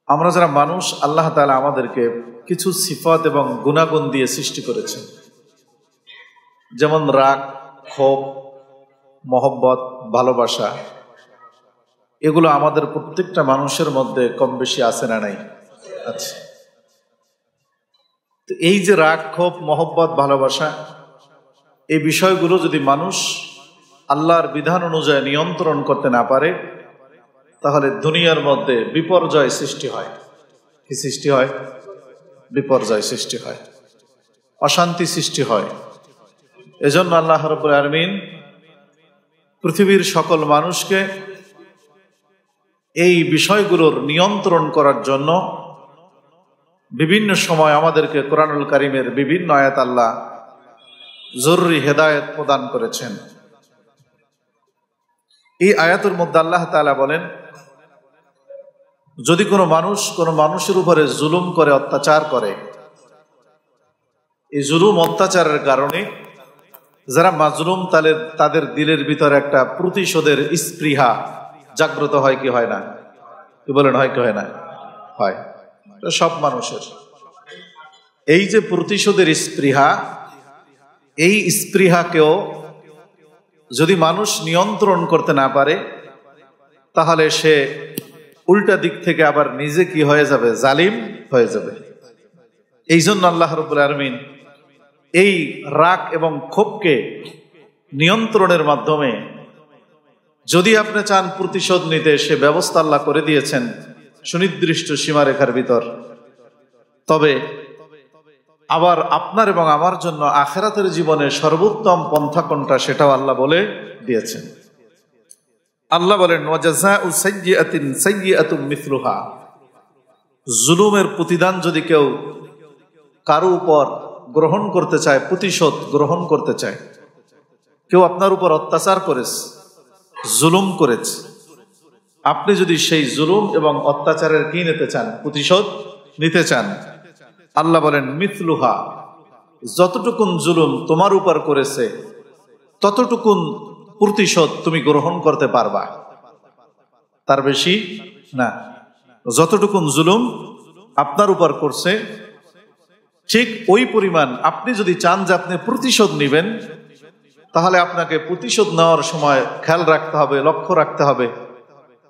আমরা যারা মানুষ, আল্লাহ তাআলা আমাদেরকে কিছু সিফাত এবং গুণাগুণ দিয়ে সৃষ্টি করেছেন, যেমন রাগ, ক্ষোভ, মহব্বত, ভালোবাসা। এগুলো আমাদের প্রত্যেকটা মানুষের মধ্যে কম বেশি আছে না নাই? আচ্ছা, তো এই যে রাগ, ক্ষোভ, মহব্বত, ভালোবাসা, এই বিষয়গুলো যদি মানুষ আল্লাহর বিধান অনুযায়ী নিয়ন্ত্রণ করতে না পারে, তাহলে দুনিয়ার মধ্যে বিপর্যয় সৃষ্টি হয়। কি সৃষ্টি হয়? বিপর্যয় সৃষ্টি হয়, অশান্তি সৃষ্টি হয়। এজন্য আল্লাহ রাব্বুল আলামিন পৃথিবীর সকল মানুষকে এই বিষয়গুলোর নিয়ন্ত্রণ করার জন্য বিভিন্ন সময় আমাদেরকে কোরআনুল কারীমের বিভিন্ন আয়াত আল্লাহ জরুরি হেদায়েত প্রদান করেছেন। এই আয়াতের মধ্যে আল্লাহ তাআলা বলেন, যদি কোনো মানুষের উপরে জুলুম করে, অত্যাচার করে, এই জুলুম অত্যাচারের কারণে যারা মাজলুম তাদের দিলের ভিতরে একটা প্রতিশোধের স্পৃহা জাগ্রত হয় কি হয় না? কি বলেন, হয় কি হয় না? হয়। সব মানুষের এই যে প্রতিশোধের স্পৃহা, এই স্পৃহাকেও যদি মানুষ নিয়ন্ত্রণ করতে না পারে, তাহলে সে উল্টা দিক থেকে আবার নিজে কি হয়ে যাবে? জালিম হয়ে যাবে। এই জন্য আল্লাহ রাব্বুল আলামিন এই রাগ এবং ক্ষোভকে নিয়ন্ত্রণের মাধ্যমে যদি আপনি চান প্রতিশোধ নিতে, সে ব্যবস্থা আল্লাহ করে দিয়েছেন সুনির্দিষ্ট সীমারেখার ভিতর। তবে আবার আপনার এবং আমার জন্য আখিরাতের জীবনে সর্বোত্তম পন্থা কোনটা, সেটাও আল্লাহ বলে দিয়েছেন। আল্লাহ বলেন, ওয়াজাযাউ সাইয়্যাতিন সাইয়্যাতুম মিসলুহা। জুলুমের প্রতিদান যদি কেউ কারো উপর গ্রহণ করতে চায়, প্রতিশোধ গ্রহণ করতে চায়, কেউ আপনার উপর অত্যাচার করেছে, জুলুম করেছে, আপনি যদি সেই জুলুম এবং অত্যাচারের কি নিতে চান? প্রতিশোধ নিতে চান, আল্লাহ বলেন মিথলুহা, যতটুকুন জুলুম তোমার উপর করেছে ততটুকুন প্রতিশোধ তুমি গ্রহণ করতে পারবা, তার বেশি না। যতটুকুন জুলুম আপনার উপর করছে, ঠিক ওই পরিমাণ আপনি যদি চান যে আপনি প্রতিশোধ নেবেন, তাহলে আপনাকে প্রতিশোধ নেওয়ার সময় খেয়াল রাখতে হবে, লক্ষ্য রাখতে হবে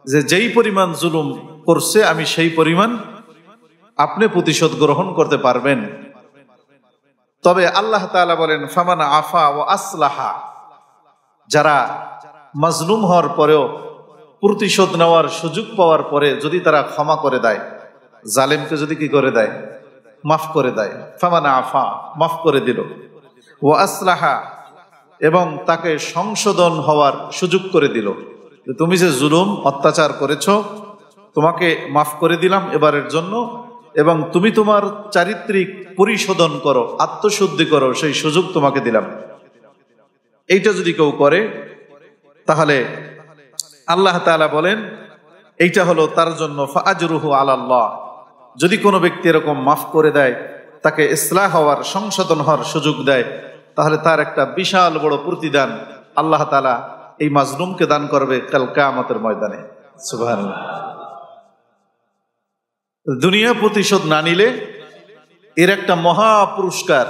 যে যেই পরিমাণ জুলুম করছে আমি সেই পরিমাণ আপনি প্রতিশোধ গ্রহণ করতে পারবেন। তবে আল্লাহ তাআলা বলেন, ফামান আফা ওয়া আসলাহা, যারা মাজলুম হওয়ার পরেও প্রতিশোধ নেওয়ার সুযোগ পাওয়ার পরে যদি তারা ক্ষমা করে দেয়, জালেমকে যদি কি করে দেয়? মাফ করে দেয়। ফামান আফা, মাফ করে দিল, ওয়া আসলাহা, এবং তাকে সংশোধন হওয়ার সুযোগ করে দিল, যে তুমি যে জুলুম অত্যাচার করেছো, তোমাকে মাফ করে দিলাম এবারের জন্য, এবং তুমি তোমার চারিত্রিক পরিশোধন করো, আত্মশুদ্ধি করো, সেই সুযোগ তোমাকে দিলাম। এইটা যদি কেউ করে, তাহলে আল্লাহ তাআলা বলেন এইটা হলো তার জন্য ফাআজরুহু আলাল্লাহ। যদি কোনো ব্যক্তি এরকম মাফ করে দেয়, তাকে ইসলাহ হওয়ার, সংশোধন হওয়ার সুযোগ দেয়, তাহলে তার একটা বিশাল বড় প্রতিদান আল্লাহ তাআলা এই মাজলুমকে দান করবে কাল কিয়ামতের ময়দানে। সুবহানাল্লাহ। দুনিয়া প্রতিশোধ না নিলে এর একটা মহা পুরস্কার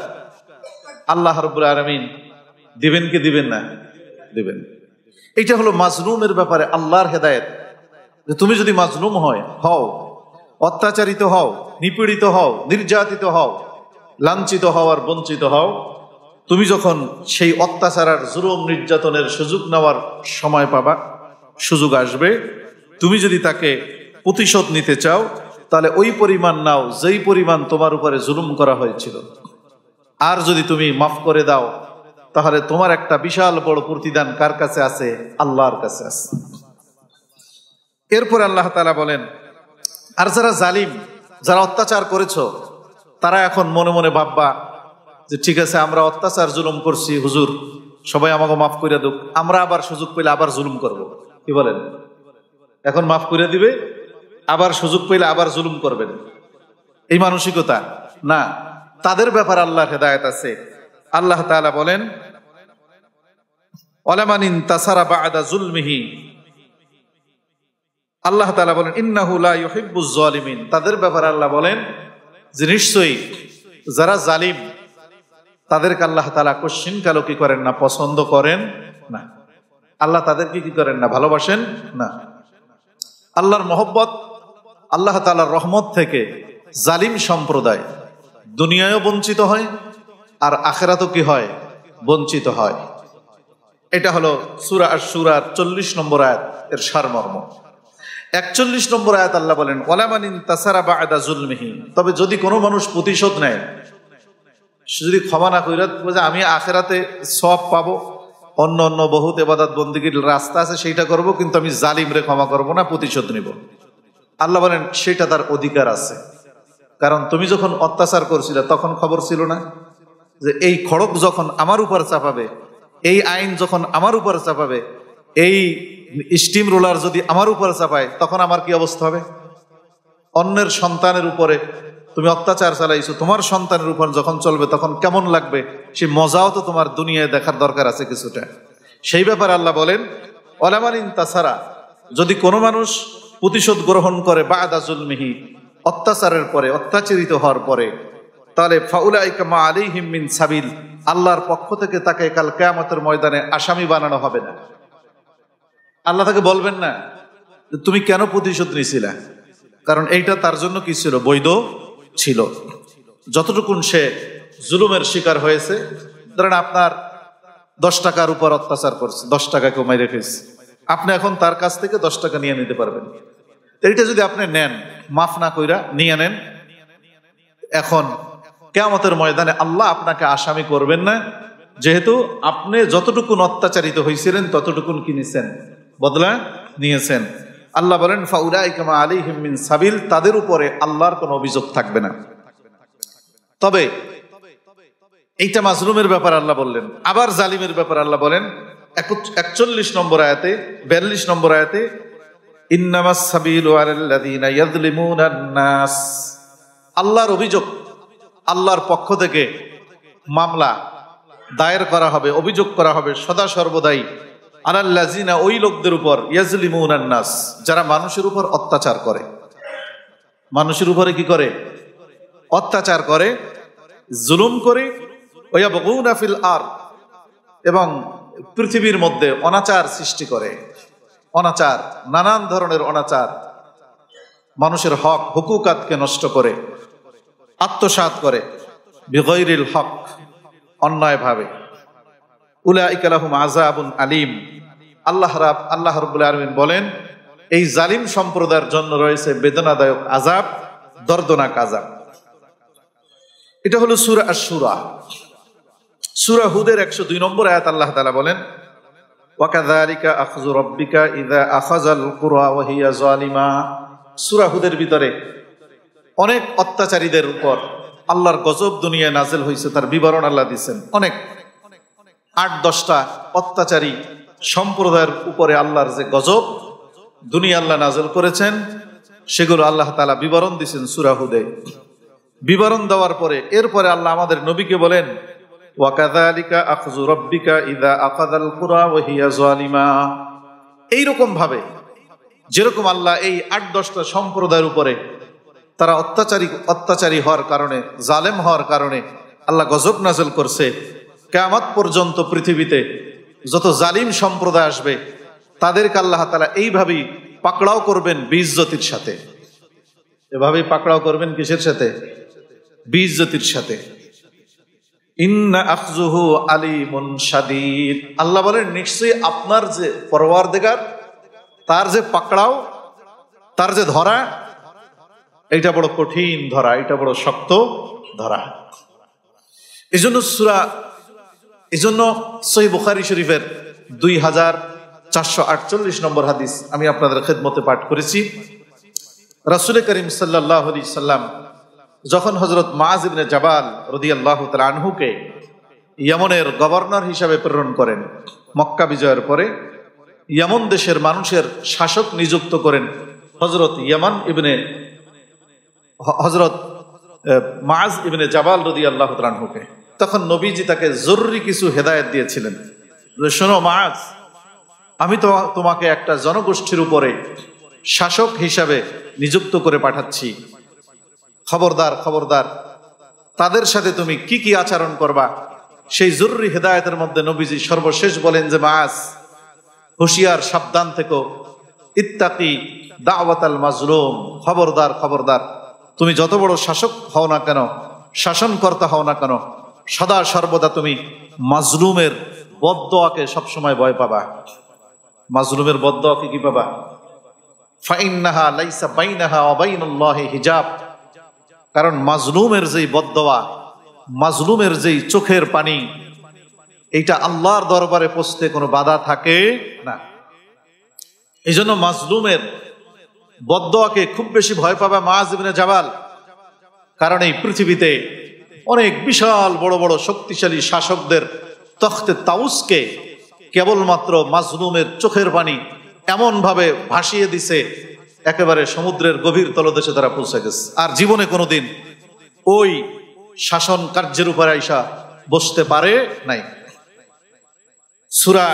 আল্লাহ রাব্বুল আলামিন দিবেন কি দিবেন না? দিবেন। এটা হলো মাজলুমের ব্যাপারে আল্লাহর হেদায়েত, যে তুমি যদি মাজলুম হও, অত্যাচারিত হও, নিপীড়িত হও, নির্যাতিত হও, লাঞ্ছিত হও আর বঞ্চিত হও, তুমি যখন সেই অত্যাচার আর জুলুম নির্যাতনের সুযোগ নেওয়ার সময় পাবা, সুযোগ আসবে, তুমি যদি তাকে প্রতিশোধ নিতে চাও, তাহলে ওই পরিমাণ নাও যেই পরিমাণ তোমার উপরে জুলুম করা হয়েছিল। আর যদি তুমি মাফ করে দাও, তাহলে তোমার একটা বিশাল বড় প্রতিদান কার কাছে আছে? আল্লাহর কাছে আছে। এরপর আল্লাহ তাআলা বলেন, আর যারা জালিম, যারা অত্যাচার করেছো, তারা এখন মনে মনে ভাববা যে ঠিক আছে, আমরা অত্যাচার জুলুম করছি, হুজুর সবাই আমাকে মাফ করে দিক, আমরা আবার সুযোগ পেলে আবার জুলুম করব। কি বলেন? এখন মাফ করে দিবে, আবার সুযোগ পেলে আবার জুলুম করবেন, এই মানসিকতা না। তাদের ব্যাপারে আল্লাহর হেদায়েত আছে। আল্লাহ তাআলা বলেন, ওয়ালামান ইনতাসারা বা'দা যুলমিহি, আল্লাহ তাআলা বলেন ইন্নাহু লা ইউহিব্বুজ জালিমিন, তাদের ব্যাপারে আল্লাহ বলেন যে নিশ্চয়ই যারা জালিম তাদেরকে আল্লাহ তাআলা কোশ্চিনকালও কি করেন না, পছন্দ করেন না। আল্লাহ তাদেরকে কি করেন না, ভালোবাসেন না। আল্লাহর মহব্বত, আল্লাহ তাআলার রহমত থেকে জালিম সম্প্রদায় দুনিয়ায়ও বঞ্চিত হয় আর আখিরাতেও কি হয়, বঞ্চিত হয়। এটা হলো সূরা আশ-শূরার 40 নম্বর আয়াত এর সারমর্ম। 41 নম্বর আয়াত আল্লাহ বলেন ওয়ালা মান ইনতাসারা বা'দা যুলমিহি, তবে যদি কোনো মানুষ প্রতিশোধ নেয়, যদি ক্ষমা না কইরা যে আমি আখিরাতে সওয়াব পাবো, অন্য অন্য বহুত ইবাদত বন্দেগীর রাস্তা আছে সেইটা করব, কিন্তু আমি জালিমরে ক্ষমা করব না, প্রতিশোধ নিব, আল্লাহ বলেন সেটা তার অধিকার আছে। কারণ তুমি যখন অত্যাচার করছিলে তখন খবর ছিল না যে এই খড়ক যখন আমার উপর চাপাবে, এই আইন যখন আমার উপর চাপাবে, এই স্টিম রোলার যদি আমার উপর চাপায় তখন আমার কি অবস্থা হবে? অন্যের সন্তানের উপরে তুমি অত্যাচার চালাইছো, তোমার সন্তানের উপর যখন চলবে তখন কেমন লাগবে, সেই মজাও তো তোমার দুনিয়ায় দেখার দরকার আছে কিছুটা। সেই ব্যাপারে আল্লাহ বলেন ওয়ালা মান ইনতাসারা, যদি কোনো মানুষ প্রতিশোধ গ্রহণ করে বা'দা যুলমিহি, অত্যাচারের পরে, অত্যাচারিত হওয়ার পরে, তাহলে ফাউলাইকা মা আলাইহিম মিন সাবিল, আল্লাহর পক্ষ থেকে তাকে কাল কিয়ামতের ময়দানে আসামি বানানো হবে না। আল্লাহ তাকে বলবেন না যে তুমি কেন প্রতিশোধ নিয়েছিলা, কারণ এইটা তার জন্য কি ছিল, বৈধ ছিল। যতটুকুন সে জুলুমের শিকার হয়েছে, ধরেন আপনার 10 টাকার উপর অত্যাচার করছে, 10 টাকা কেউ মাইরে খেয়েছে, আপনি এখন তার কাছ থেকে 10 টাকা নিয়ে নিতে পারবেন। এইটা যদি আপনি নেন, মাফ না কইরা নিয়ে নেন, এখন কিয়ামতের ময়দানে আল্লাহ আপনাকে আসামি করবেন না, যেহেতু আপনি যতটুকুন অত্যাচারিত হয়েছিলেন ততটুকুন কি নিছেন, বদলা নিয়েছেন। আল্লাহ বলেন ফাউলাইকা মা আলাইহিম মিন সাবিল, তাদের উপরে আল্লাহর কোনো অভিযোগ থাকবে না। তবে এইটা মাজলুমের ব্যাপার আল্লাহ বললেন। আবার জালিমের ব্যাপার আল্লাহ বলেন 41 নম্বর আয়াতে, 42 নম্বর আয়াতে ইন্নামাস সাবিলু আলাল্লাযীনা ইয়াযলিমুনান নাস, আল্লাহর অভিযোগ, আল্লাহর পক্ষ থেকে মামলা দায়ের করা হবে, অভিযোগ করা হবে সদা সর্বদাই আলাল্লাযীনা, ওই লোকদের উপর, ইয়াযলিমুনান নাস, যারা মানুষের উপর অত্যাচার করে, মানুষের উপরে কি করে, অত্যাচার করে, জুলুম করে, ওয়ায়াবগুনা ফিল আরদ, এবং পৃথিবীর মধ্যে অনাচার সৃষ্টি করে, অনাচার, নানান ধরনের অনাচার, মানুষের হক হুকুকাতকে নষ্ট করে, আত্মসাৎ করে, বিগৈরিল হক, অন্যায়ভাবে। উলাইকা লাহুম আযাবুন আলীম, আল্লাহ রাব্বুল আলামিন বলেন এই জালিম সম্প্রদায়ের জন্য রয়েছে বেদনাদায়ক আযাব, দর্দনাক আযাব। এটা হলো সূরা আশ-শূরা। সূরা হুদের 102 নম্বর আয়াত আল্লাহ তাআলা বলেন ওয়া কাযালিকা আখযু রাব্বিকা ইযা আখাযাল কুরা ওয়া হিয়া যালিমা। সূরা হুদের ভিতরে অনেক অত্যাচারীদের উপর আল্লাহর গজব দুনিয়ায় নাযিল হয়েছে, তার বিবরণ আল্লাহ দিয়েছেন। অনেক 8-10টা অত্যাচারী সম্প্রদায়ের উপরে আল্লাহর যে গজব দুনিয়া আল্লাহ নাযিল করেছেন, সেগুলো আল্লাহ তাআলা বিবরণ দিয়েছেন সূরা হুদে। বিবরণ দেওয়ার পরে এরপরে আল্লাহ আমাদের নবীকে বলেন ওয়া কাযালিকা আখযু রাব্বিকা ইযা আখাযাল কুরা ওয়া হিয়া যালিমা। এইরকম ভাবে যেরকম আল্লাহ এই 8-10টা সম্প্রদায়ের উপরে তারা অত্যাচারী হওয়ার কারণে, জালেম হওয়ার কারণে আল্লাহ গজব নাযিল করছে, কিয়ামত পর্যন্ত পৃথিবীতে যত জালিম সম্প্রদায় আসবে তাদেরকে আল্লাহ তাআলা এইভাবেই পাকড়াও করবেন বেইজ্জতির সাথে। এভাবেই পাকড়াও করবেন কিসের সাথে? বেইজ্জতির সাথে। ইন্না আখযুহু আলীমুন শাদীদ, আল্লাহ বলেন নিশ্চয়ই আপনার যে পরওয়ারদিগার, তার যে পাকড়াও, তার যে ধরা, এটা বড় কঠিন ধরা, এটা বড় শক্ত ধরা। এজন্য সহিহ বুখারী শরীফের 2448 নম্বর হাদিস আমি আপনাদের খেদমতে পাঠ করেছি। রাসূল করিম সাল্লাল্লাহু আলাইহি সাল্লাম যখন হযরত মুআয ইবনে জাবাল রাদিয়াল্লাহু তাআলা আনহুকে ইয়েমনের গভর্নর হিসাবে প্রেরণ করেন, মক্কা বিজয়ের পরে ইয়েমন দেশের মানুষের শাসক নিযুক্ত করেন হযরত মুআয ইবনে জাবাল রাদিয়াল্লাহু তাআলা আনহুকে। তখন নবীজি তাকে জরুরি কিছু হেদায়েত দিয়েছিলেন যে শোনো মুআয, আমি তো তোমাকে একটা জনগোষ্ঠীর উপরে শাসক হিসাবে নিযুক্ত করে পাঠাচ্ছি। খবরদার খবরদার, তাদের সাথে তুমি কি কি আচরণ করবা সেই জরুরি হেদায়েতের মধ্যে নবীজি সর্বশেষ বলেন যে মাস, হুঁশিয়ার, সাবধান থেকো, ইত্তাকি দাওয়াতাল মাজলুম, খবরদার খবরদার, তুমি যত বড় শাসক হও না কেন, শাসনকর্তা হও না কেন, সদা সর্বদা তুমি মাজলুমের বদদোয়াকে সবসময় ভয় পাবা। মাজলুমের বদদোয়াকে কি পাবা? ফাইন্নাহা লাইসা বাইনাহা ওয়া বাইনাল্লাহি হিজাব, কারণ মাজলুমের যেই বদদোয়া, মাজলুমের যেই চোখের পানি, এইটা আল্লাহর দরবারে পৌঁছতে কোনো বাধা থাকে না। এই জন্য মাজলুমের বদদোয়াকে খুব বেশি ভয় পাবে মুআয ইবনে জাবাল, কারণ এই পৃথিবীতে অনেক বিশাল বড় বড় শক্তিশালী শাসকদের তখতে তাউসকে কেবলমাত্র মাজলুমের চোখের পানি এমন ভাবে ভাসিয়ে দিছে, একেবারে সমুদ্রের গভীর তলদেশে তারা পৌঁছে গেছে, আর জীবনে কোনোদিন ওই শাসন কার্যের উপরে আইসা বসতে পারে নাই। সূরা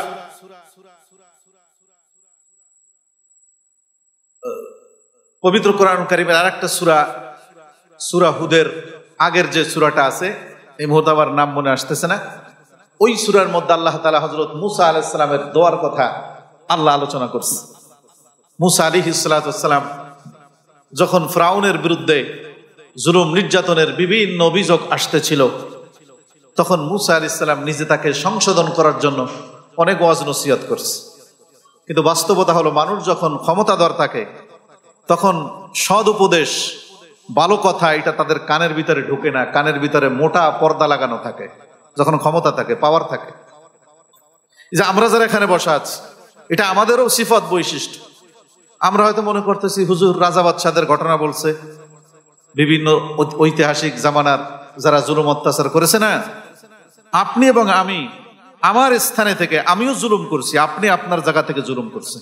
পবিত্র কোরআন কারীমের আরেকটা সূরা, সূরা হুদের আগের যে সূরাটা আছে, এই মুহূর্তে আমার নাম মনে আসতেছে না, ওই সূরার মধ্যে আল্লাহ তাআলা হযরত মুসা আলাইহিস সালামের দোয়ার কথা আল্লাহ আলোচনা করছে। মুসা আলাইহিস সালাম যখন ফিরআউনের বিরুদ্ধে জুলুম নির্যাতনের বিভিন্ন অভিযোগ আসতেছিল, তখন মুসা আলাইহিস সালাম নিজে তাকে সংশোধন করার জন্য অনেক ওয়াজ নসিহত করছে। কিন্তু বাস্তবতা হলো, মানুষ যখন ক্ষমতাধর থাকে তখন সদ উপদেশ, ভালো কথা, এটা তাদের কানের ভিতরে ঢুকে না। কানের ভিতরে মোটা পর্দা লাগানো থাকে যখন ক্ষমতা থাকে, পাওয়ার থাকে। যে আমরা যারা এখানে বসা আছি, এটা আমাদেরও সিফত, বৈশিষ্ট্য। আমরা হয়তো মনে করতেছি হুজুর রাজা বাদশাদের ঘটনা বলছে, বিভিন্ন ঐতিহাসিক জামানার যারা জুলুম অত্যাচার করেছে না, আপনি এবং আমি আমার স্থানে থেকে আমিও জুলুম করছি, আপনি আপনার জায়গা থেকে জুলুম করছেন,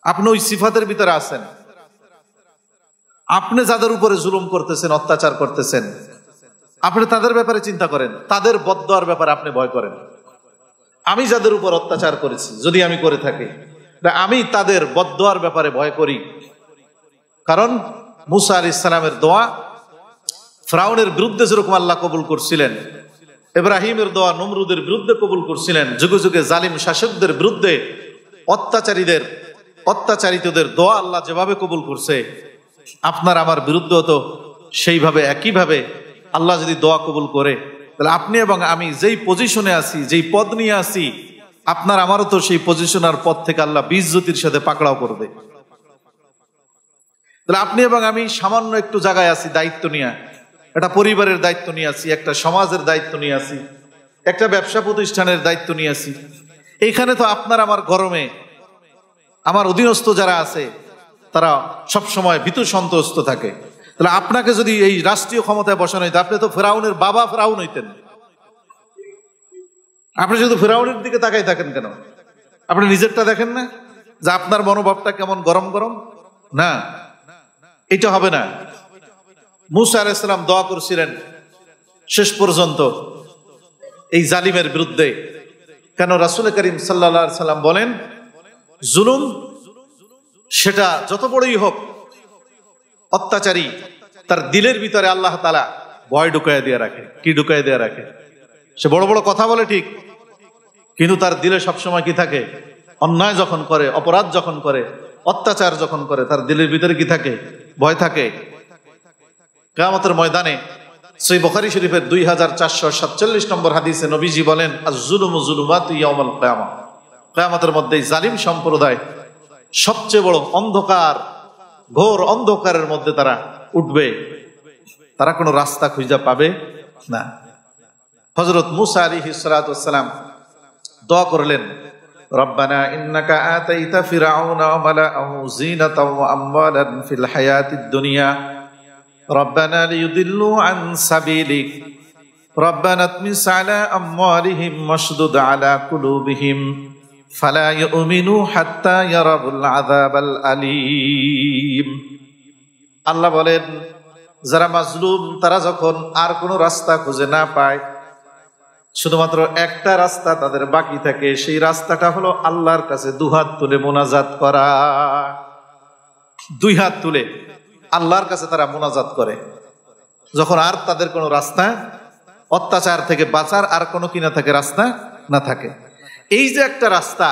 আপনি ওই সিফাতের ভিতরে আছেন। আপনি যাদের উপরে জুলুম করতেছেন, অত্যাচার করতেছেন, আপনি তাদের ব্যাপারে চিন্তা করেন, তাদের বদদোয়ার ব্যাপারে আপনি ভয় করেন। আমি যাদের উপর অত্যাচার করেছি, যদি আমি করে থাকি, আমি তাদের বদদোয়ার ব্যাপারে ভয় করি। কারণ মুসা আলাইহিস সালামের দোয়া ফিরআউনের বিরুদ্ধে যেরকম আল্লাহ কবুল করছিলেন, ইব্রাহিমের দোয়া নমরুদের বিরুদ্ধে কবুল করছিলেন, যুগে যুগে জালিম শাসকদের বিরুদ্ধে অত্যাচারিতদের দোয়া আল্লাহ যেভাবে কবুল করছে, আপনার আমার বিরুদ্ধেও তো সেইভাবে একইভাবে আল্লাহ যদি দোয়া কবুল করে, তাহলে আপনি এবং আমি যেই পজিশনে আছি, যেই পদ নিয়ে আছি, আপনার আমারও তো সেই পজিশন আর পদ থেকে আল্লাহ বিজ্জতির সাথে পাকড়াও করবে। তাহলে আপনি এবং আমি সামান্য একটু জায়গায় আছি, দায়িত্ব নিয়ে, একটা পরিবারের দায়িত্ব নিয়ে আছি, একটা সমাজের দায়িত্ব নিয়ে আছি, একটা ব্যবসা প্রতিষ্ঠানের দায়িত্ব নিয়ে আছি। এইখানে তো আপনার আমার গরমে আমার অধীনস্থ যারা আছে তারা সবসময় ভীতু সন্ত্রস্ত থাকে। তাহলে আপনাকে যদি এই রাষ্ট্রীয় ক্ষমতায় বসানো হইতো, আপনি তো ফিরআউনের বাবা ফিরআউন হইতেন। আপনি শুধু ফিরআউনের দিকে তাকাই থাকেন কেন? আপনি নিজেরটা দেখেন না, যে আপনার মনোভাবটা কেমন গরম গরম? না, এটা হবে না। মুসা আলাইহিস সালাম দোয়া করছিলেন শেষ পর্যন্ত এই জালিমের বিরুদ্ধে। কেন? রাসূল করিম সাল্লাল্লাহু আলাইহি সাল্লাম বলেন, জুলুম সেটা যত বড়ই হোক, অত্যাচারী তার দিলের ভিতরে আল্লাহ তাআলা ভয় ঢুকাইয়া দিয়ে রাখে। কি ঢুকাইয়া দিয়ে রাখে? সে বড় বড় কথা বলে ঠিক, কিন্তু তার দিলে সবসময় কি থাকে? অন্যায় যখন করে, অপরাধ যখন করে, অত্যাচার যখন করে, তার দিলের ভিতরে কি থাকে? ভয় থাকে। কিয়ামতের ময়দানে সহিহ বুখারী শরীফের 2447 নম্বর হাদিসে নবীজি বলেন, আয-যুলুমু যুলুমাতু ইয়াউমাল কিয়ামা, কিয়ামতের মধ্যে জালিম সম্প্রদায় সবচেয়ে বড় অন্ধকার, ঘোর অন্ধকারের মধ্যে তারা উঠবে, তারা কোনো রাস্তা খুঁজে পাবে না। হযরত মুসা আলাইহিস সালাতু ওয়াস সালাম দোয়া করলেন, রব্বানা ইন্নাকা আতাইতা ফিরআউনা ওয়া মালাআহু যিনাতাও ওয়া আমওয়ালান ফিল হায়াতিদ দুনিয়া রব্বানা লিয়ুদিল্লু আন সাবিলিক রব্বানা তমিস আলা আমওয়ালিহিম ওয়াশদুদ আলা কুলুবিহিম ফালা ইউমিনু হাত্তা ইয়ারাবুল আযাবাল আলীম। আল্লাহ বলেন, যারা মাজলুম তারা যখন আর কোনো রাস্তা খুঁজে না পায়, শুধুমাত্র একটা রাস্তা তাদের বাকি থাকে, সেই রাস্তাটা হলো আল্লাহর কাছে দুহাত তুলে মোনাজাত করা। দুই হাত তুলে আল্লাহর কাছে তারা মোনাজাত করে, যখন আর তাদের কোনো রাস্তা, অত্যাচার থেকে বাঁচার আর কোনো কিনা থাকে রাস্তা না থাকে। এই যে একটা রাস্তা,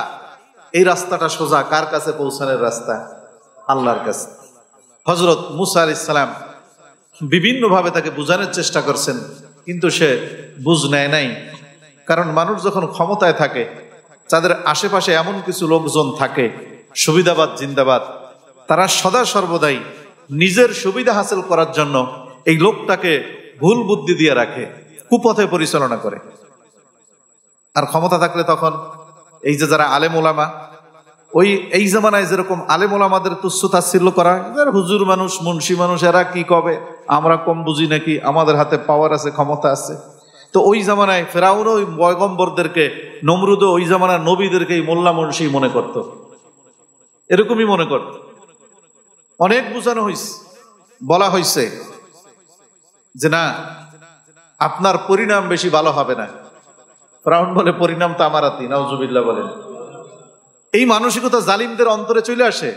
এই রাস্তাটা সোজা কার কাছে পৌঁছানোর রাস্তা? আল্লাহর কাছে। হযরত মুসা আলাইহিস সালাম বিভিন্ন ভাবে তাকে বোঝানোর চেষ্টা করছেন, কিন্তু সে বুঝ নেয় নাই। কারণ মানুষ যখন ক্ষমতায় থাকে, তাদের আশেপাশে এমন কিছু লোকজন থাকে, সুবিধাবাদ জিন্দাবাদ, তারা সদা সর্বদাই নিজের সুবিধা হাসিল করার জন্য এই লোকটাকে ভুল বুদ্ধি দিয়ে রাখে, কুপথে পরিচালনা করে। আর ক্ষমতা থাকলে তখন এই যে যারা আলেম ওলামা, ওই এই জামানায় যেরকম আলেম ওলামাদের তুচ্ছ তাচ্ছিল্য করা, হুজুর মানুষ, মুন্সি মানুষ, এরা কি কবে, আমরা কম বুঝি নাকি, আমাদের হাতে পাওয়ার আছে, ক্ষমতা আছে। তো ওই জামানায় ফেরাউন ওই পয়গম্বরদেরকে, নমরুদ ওই জামানার নবীদেরকে মোল্লা মুন্সি মনে করত, এরকমই মনে করত। অনেক বোঝানো হয়েছে, বলা হয়েছে যে না, আপনার পরিণাম বেশি ভালো হবে না। ফেরাউন বলে পরিণাম তো আমার হাতেই, নাউজুবিল্লাহ বলেন। এই মানসিকতা জালিমদের অন্তরে চলে আসে,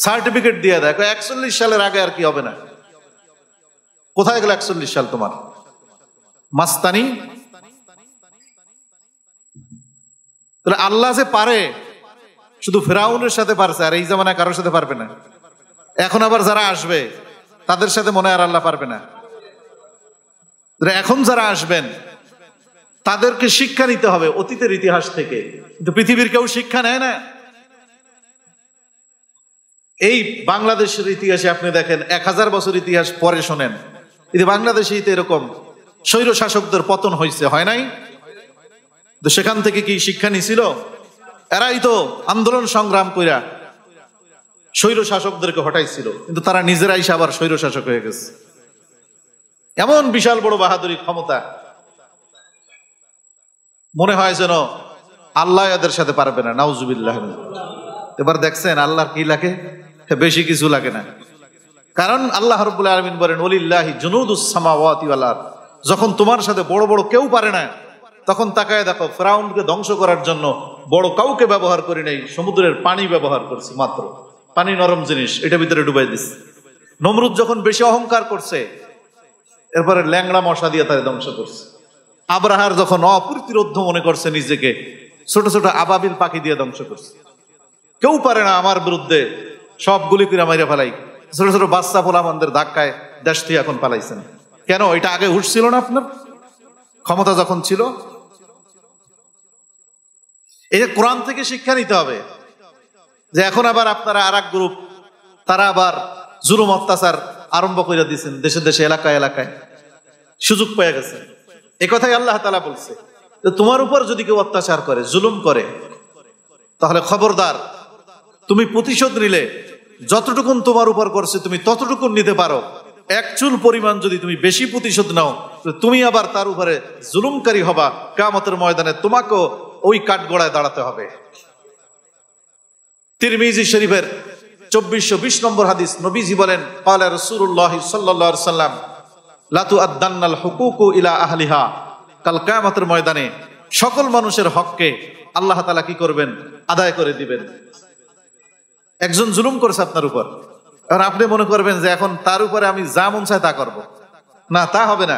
সার্টিফিকেট দিয়ে দেয় 41 সালের আগে আর কি হবে না। কোথায় গেল 41 সাল তোমার? মাস্তানি। তাহলে আল্লাহ যে পারে, শুধু ফেরাউনের সাথে পারছে, আর এই জামানায় কারোর সাথে পারবে না। এখন আবার যারা আসবে তাদের সাথে মনে হয় আর আল্লাহ পারবে না। এখন যারা আসবেন তাদেরকে শিক্ষা নিতে হবে অতীতের ইতিহাস থেকে, কিন্তু পৃথিবীর কেউ শিক্ষা নেয় না। এই বাংলাদেশের ইতিহাসে আপনি দেখেন, 1000 বছর ইতিহাস পরে শোনেন, এই বাংলাদেশে এরকম স্বৈর শাসকদের পতন হয়েছে, হয় নাই? তো সেখান থেকে কি শিক্ষা নিছিল? এরাই তো আন্দোলন সংগ্রাম কইরা স্বৈর শাসকদেরকে হটাইছিল, কিন্তু তারা নিজেরাই আবার স্বৈর শাসক হয়ে গেছে। এমন বিশাল বড় বাহাদুরি, ক্ষমতা, মনে হয় যেন আল্লাহ এদের সাথে পারবে না, নাউজুবিল্লাহ। এবার দেখছেন আল্লাহর কি লাগে? বেশি কিছু লাগে না। কারণ আল্লাহ রাব্বুল আলামিন বলেন, ওয়ালিল্লাহি জুনুদুস সামাওয়াতি ওয়াল আরদ। যখন তোমার সাথে বড় বড় কেউ পারে না, তখন তাকায় দেখো, ফেরাউনকে ধ্বংস করার জন্য বড় কাউকে ব্যবহার করি নাই, সমুদ্রের পানি ব্যবহার করছি মাত্র। পানি নরম জিনিস, এটা ভিতরে ডুবাই দিচ্ছে। নমরুদ যখন বেশি অহংকার করছে, এরপরে ল্যাংড়া মশা দিয়ে তাদের ধ্বংস করছে। আব্রাহার যখন অপ্রতিরোধ্য মনে করছে নিজেকে, ছোট ছোট আবাবিল পাখি দিয়ে ধ্বংস করছে। কেউ পারে না আমার বিরুদ্ধে, সব গুলি করে মাইরা ফেলাই। ছোট ছোট বাচ্চা পোলাপানদের ধাক্কায় দেশ থেকে এখন পালাইছেন। কেন? এটা আগে হুঁশ ছিল না আপনার? ক্ষমতা যখন ছিল। এই যে কোরআন থেকে শিক্ষা নিতে হবে, যে এখন আবার আপনারা আর এক গ্রুপ, তারা আবার জুলুম অত্যাচার আরম্ভ করে দিয়েছেন দেশে দেশে, এলাকায় এলাকায়, সুযোগ পেয়ে গেছে। এ কথাই আল্লাহ তাআলা বলছে, তোমার উপর যদি কেউ অত্যাচার করে, জুলুম করে, তাহলে খবরদার, তুমি প্রতিশোধ নিলে যতটুকুন তোমার উপর করছে তুমি ততটুকুন নিতে পারো। এক চুল পরিমাণ যদি তুমি বেশি প্রতিশোধ নাও, তুমি আবার তার উপরে জুলুমকারী হবা। কিয়ামতের ময়দানে তোমাকেও ওই কাঠগড়ায় দাঁড়াতে হবে। তিরমিজি শরীফের 2420 নম্বর হাদিস, নবীজি বলেন, ক্বালা রাসূলুল্লাহ সাল্লাল্লাহু আলাইহি ওয়াসাল্লাম, লা তুআদ্দান্নাল হুকুকু ইলা আহলিহা। কাল কিয়ামতের ময়দানে সকল মানুষের হককে আল্লাহ তাআলা কি করবেন? আদায় করে দিবেন। একজন জুলুম করেছে আপনার উপর, আর আপনি মনে করবেন যে এখন তার উপরে আমি যা মন চায় তা করব, না, তা হবে না।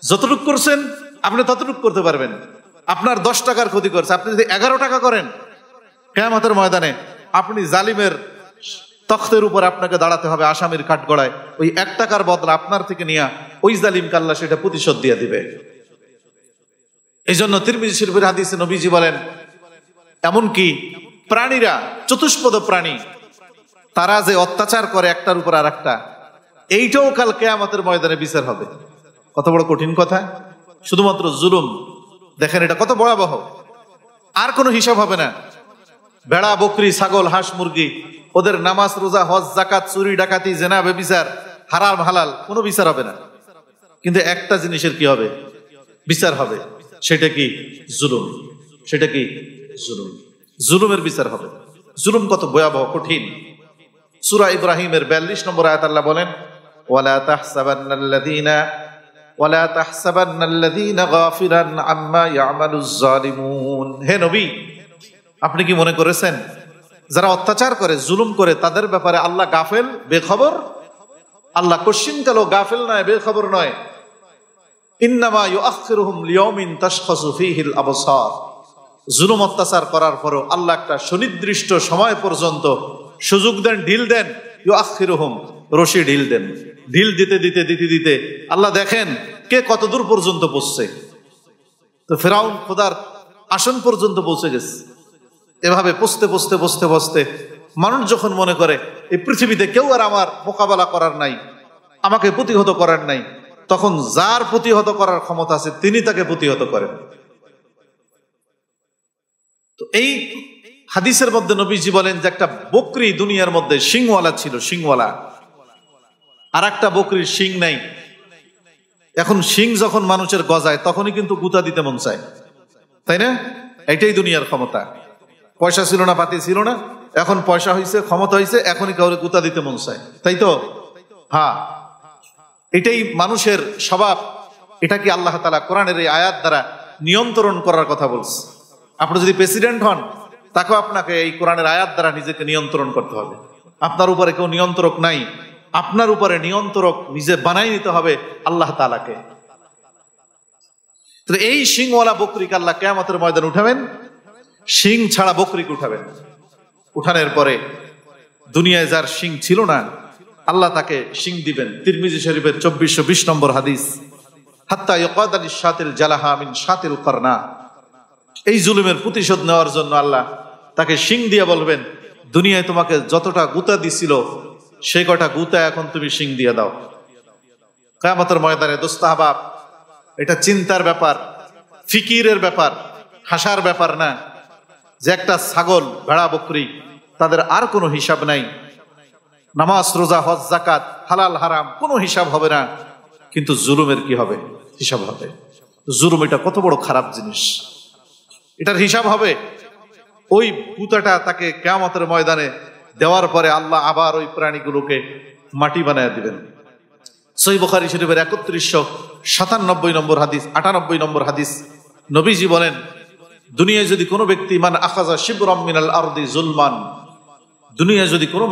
যতটুক করছেন আপনি ততটুক করতে পারবেন। আপনার 10 টাকার ক্ষতি করছে, আপনি যদি 11 টাকা করেন, কিয়ামতের ময়দানে আপনি জালিমের তখতের উপর আপনাকে দাঁড়াতে হবে, আসামির কাঠগড়ায়। ওই 1 টাকার বদলা আপনার থেকে নিয়ে ওই জালিমকে আল্লাহ সেটা প্রতিশোধ দিয়ে দিবে। এই জন্য তিরমিজি শরীফের হাদিসে নবীজি বলেন, এমনকি প্রাণীরা, চতুষ্পদ প্রাণী, তারা যে অত্যাচার করে একটার উপর আর একটা, এইটাও কাল কিয়ামতের ময়দানে বিচার হবে। কত বড় কঠিন কথা! শুধুমাত্র জুলুম, দেখেন এটা কত ভয়াবহ। আর কোনো হিসাব হবে না। ভেড়া, বকরি, ছাগল, হাঁস, মুরগি, ওদের নামাজ, রোজা, হজ, জাকাত, চুরি, ডাকাতি, জেনা, ব্যভিচার, হারাম হালাল, কোনো বিচার হবে না। কিন্তু একটা জিনিসের কি হবে? বিচার হবে। সেটা কি? জুলুম। সেটা কি? জুলুম। জুলুমের বিচার হবে। জুলুম কত ভয়াবহ, কঠিন। সূরা ইব্রাহিমের 42 নম্বর আয়াত আল্লাহ বলেন, ওয়ালা তাহসাবান্নাল্লাযীনা গাফিলান আম্মা ইয়ামালুজ জালিমুন। হে নবী, আপনি কি মনে করেছেন যারা অত্যাচার করে, জুলুম করে, তাদের ব্যাপারে আল্লাহ গাফেল, বেখবর? আল্লাহ কোশ্চিনকালও গাফেল নয়, বেখবর নয়। ইন্নামা ইউআখিরুহুম লিয়াউমিন তাশখাসু ফীহিল আবসার। জুলুম অত্যাচার করার পরও আল্লাহ একটা সুনির্দিষ্ট সময় পর্যন্ত সুযোগ দেন, ঢিল দেন। ইউআখিরুহুম, রশি ঢিল দেন। ঢিল দিতে দিতে দিতে দিতে আল্লাহ দেখেন কে কত দূর পর্যন্ত পৌঁছছে। তো ফেরাউন খোদার আসন পর্যন্ত পৌঁছে গেছে। এভাবে পৌঁছতে পৌঁছতে পৌঁছতে পৌঁছতে মানুষ যখন মনে করে এই পৃথিবীতে কেউ আর আমার মোকাবেলা করার নাই, আমাকে প্রতিহত করার নাই, তখন যার প্রতিহত করার ক্ষমতা আছে তিনি তাকে প্রতিহত করেন। তো এই হাদিসের মধ্যে নবীজি বলেন যে একটা বকরি দুনিয়ার মধ্যে শিংওয়ালা ছিল, শিংওয়ালা। আর একটা বকরির শিং নাই। এখন শিং যখন মানুষের গজায় তখনই কিন্তু গুতা দিতে মন চায়, তাই না? এটাই দুনিয়ার ক্ষমতা। পয়সা ছিল না, পাতি ছিল না, এখন পয়সা হয়েছে, ক্ষমতা হয়েছে, এখনই কাউরে গুতা দিতে মন চায়, তাই তো? হ্যাঁ, এটাই মানুষের স্বভাব। এটা কি আল্লাহ তাআলা কোরআনের এই আয়াত দ্বারা নিয়ন্ত্রণ করার কথা বলছে। আপনি যদি প্রেসিডেন্ট হন, তাকেও আপনাকে এই কোরআনের আয়াত দ্বারা নিজেকে নিয়ন্ত্রণ করতে হবে। আপনার উপরে কেউ নিয়ন্ত্রক নাই, আপনার উপরে নিয়ন্ত্রক নিজে বানাই নিতে হবে আল্লাহ তাআলাকে। তো এই শিংওয়ালা বকরিকে আল্লাহ কিয়ামতের ময়দানে উঠাবেন, শিং ছাড়া বকরিকে উঠাবেন। উঠানোর পরে দুনিয়ায় যার শিং ছিল না আল্লাহ তাকে শিং দিবেন। তিরমিজি শরীফের 2420 নম্বর হাদিস, হাত্তা ইউকাদা লিশ-শাতিল জালাহা মিন শাতিল করনা। এই জুলুমের প্রতিশোধ নেওয়ার জন্য আল্লাহ তাকে শিং দিয়ে বলবেন, দুনিয়ায় তোমাকে যতটা গুতা দিছিল সেই কটা গুতা এখন তুমি শিং দিয়ে দাও। কিয়ামতের ময়দানে দোস্ত আহবাব, এটা চিন্তার ব্যাপার, ফিকিরের ব্যাপার, হাসার ব্যাপার না। যে একটা ছাগল, ভেড়া, বকরি, তাদের আর কোনো হিসাব নাই। নামাজ, রোজা, হজ, যাকাত, হালাল হারাম কোনো হিসাব হবে না, কিন্তু জুলুমের কি হবে? হিসাব হবে। জুলুম এটা কত বড় খারাপ জিনিস, এটার হিসাব হবে। ওই গুতাটা তাকে কিয়ামতের ময়দানে দেওয়ার পরে আল্লাহ আবার ওই প্রাণীগুলোকে মাটি বানায় দিবেন। সহিহ বুখারী শরীফের 3197 নম্বর হাদিস, 98 নম্বর হাদিস, নবীজি বলেন, দুনিয়ায় যদি কোনো ব্যক্তি মান আখাযা শিবরাম মিনাল আরদি জুলমান, দুনিয়ায় যদি কোনো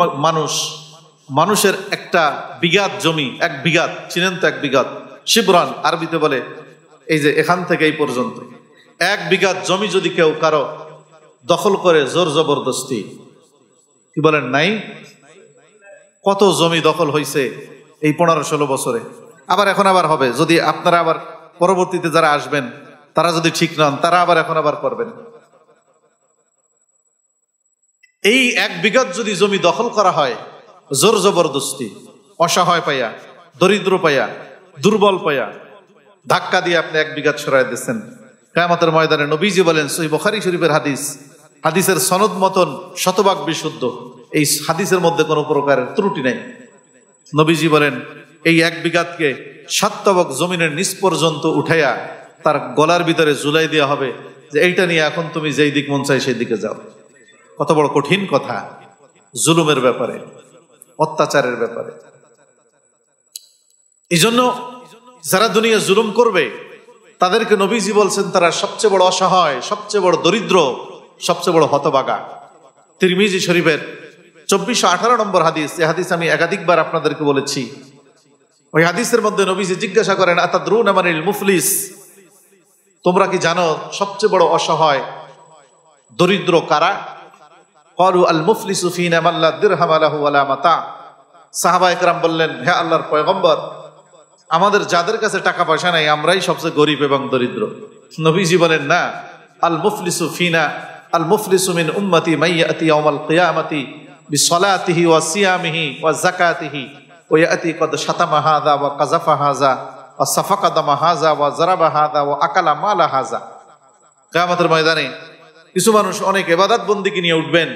মানুষের একটা বিঘাত জমি, এক বিঘাত, চিনেন তো এক বিঘাত? শিবরান আরবিতে বলে এই যে এখান থেকে এই পর্যন্ত, এক বিঘাত জমি যদি কেউ কারো দখল করে জোর জবরদস্তি, কি বলেন নাই? কত জমি দখল হয়েছে এই 15-16 বছরে, আবার এখন আবার হবে। যদি আপনারা আবার পরবর্তীতে যারা আসবেন তারা যদি ঠিক নন, তারা আবার এখন আবার করবেন। এই এক বিঘাত যদি জমি দখল করা হয় জোর জবরদস্তি, অসহায় পাইয়া, দরিদ্র পাইয়া, দুর্বল পাইয়া, ধাক্কা দিয়ে আপনি এক বিঘাত সরাই দিচ্ছেন, কিয়ামতের ময়দানে নবীজি বলেন, সহিহ বুখারী শরীফের হাদিস, হাদিসের সনদ মতন শতভাগ বিশুদ্ধ, এই হাদিসের মধ্যে কোনো প্রকারের ত্রুটি নেই। নবীজি বলেন, এই এক বিঘাতকে 7 তবক জমিনের নিচ পর্যন্ত উঠাইয়া তার গলার ভিতরে ঝুলাই দেওয়া হবে যে এইটা নিয়ে এখন তুমি যেই দিক মন চাই সেই দিকে যাও। কত বড় কঠিন কথা জুলুমের ব্যাপারে, অত্যাচারের ব্যাপারে। এই জন্য যারা দুনিয়া জুলুম করবে তাদেরকে নবীজি বলছেন তারা সবচেয়ে বড় অসহায়, সবচেয়ে বড় দরিদ্র, সবচেয়ে বড় হতভাগা। তিরমিজি শরীফের 2418 নম্বর হাদিস, এই হাদিস আমি একাধিকবার আপনাদেরকে বলেছি। ওই হাদিসের মধ্যে নবীজি জিজ্ঞাসা করেন, আতাদরুনা মানিল মুফলিস, তোমরা কি জানো সবচেয়ে বড় অসহায় দরিদ্র কারা? ক্বালু আল মুফলিসু ফীনা মান লা দিরহাম লাহু ওয়ালা মাতা। সাহাবায়ে কেরাম বললেন, হে আল্লাহর পয়গম্বর, আমাদের যাদের কাছে টাকা পয়সা নাই আমরাই সবচেয়ে গরিব এবং দরিদ্র। নবীজি বলেন, না, আল মুফলিসু ফীনা, আল মুফলিসু মিন উম্মতি মান ইয়াতি ইয়াউমাল কিয়ামাতি বিসসালাতিহি ওয়া সিয়ামিহি ওয়া যাকাতিহি ওয়া ইয়াতি ক্বাদ শাতামা হাযা ওয়া কাযাফা হাযা ওয়া সাফাকা দামা হাযা ওয়া যারাবা হাযা ওয়া আকালা মালা হাযা। কিয়ামতের ময়দানে কিছু মানুষ অনেক ইবাদত বন্দেগী নিয়ে উঠবেন,